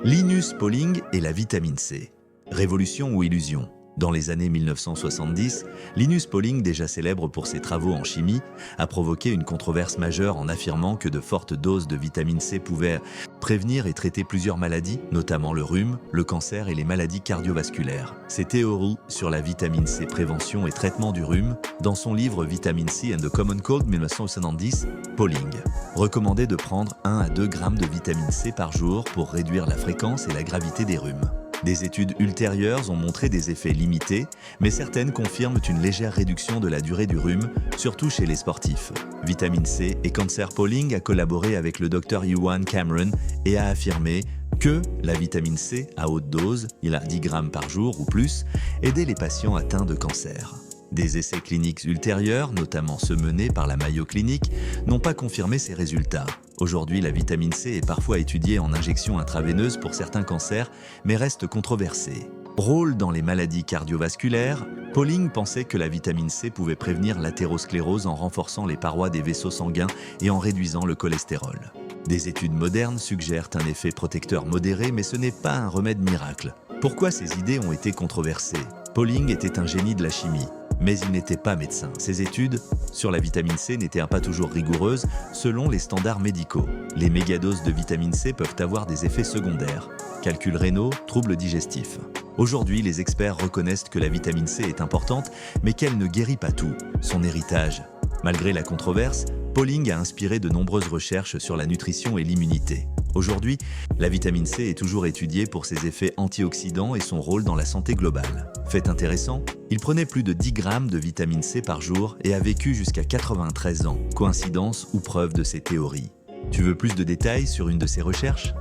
Linus Pauling et la vitamine C. Révolution ou illusion? Dans les années 1970, Linus Pauling, déjà célèbre pour ses travaux en chimie, a provoqué une controverse majeure en affirmant que de fortes doses de vitamine C pouvaient prévenir et traiter plusieurs maladies, notamment le rhume, le cancer et les maladies cardiovasculaires. Ses théories sur la vitamine C, prévention et traitement du rhume, dans son livre Vitamin C and the Common Cold 1970, Pauling recommandait de prendre 1 à 2 grammes de vitamine C par jour pour réduire la fréquence et la gravité des rhumes. Des études ultérieures ont montré des effets limités, mais certaines confirment une légère réduction de la durée du rhume, surtout chez les sportifs. Vitamine C et Cancer. Pauling a collaboré avec le Dr Ewan Cameron et a affirmé que la vitamine C à haute dose, il a 10 grammes par jour ou plus, aidait les patients atteints de cancer. Des essais cliniques ultérieurs, notamment ceux menés par la Mayo Clinic, n'ont pas confirmé ces résultats. Aujourd'hui, la vitamine C est parfois étudiée en injection intraveineuse pour certains cancers, mais reste controversée. Rôle dans les maladies cardiovasculaires, Pauling pensait que la vitamine C pouvait prévenir l'athérosclérose en renforçant les parois des vaisseaux sanguins et en réduisant le cholestérol. Des études modernes suggèrent un effet protecteur modéré, mais ce n'est pas un remède miracle. Pourquoi ces idées ont été controversées? Pauling était un génie de la chimie, mais il n'était pas médecin. Ses études sur la vitamine C n'étaient pas toujours rigoureuses selon les standards médicaux. Les mégadoses de vitamine C peuvent avoir des effets secondaires, calculs rénaux, troubles digestifs. Aujourd'hui, les experts reconnaissent que la vitamine C est importante, mais qu'elle ne guérit pas tout. Son héritage. Malgré la controverse, Pauling a inspiré de nombreuses recherches sur la nutrition et l'immunité. Aujourd'hui, la vitamine C est toujours étudiée pour ses effets antioxydants et son rôle dans la santé globale. Fait intéressant, il prenait plus de 10 grammes de vitamine C par jour et a vécu jusqu'à 93 ans. Coïncidence ou preuve de ses théories? Tu veux plus de détails sur une de ses recherches?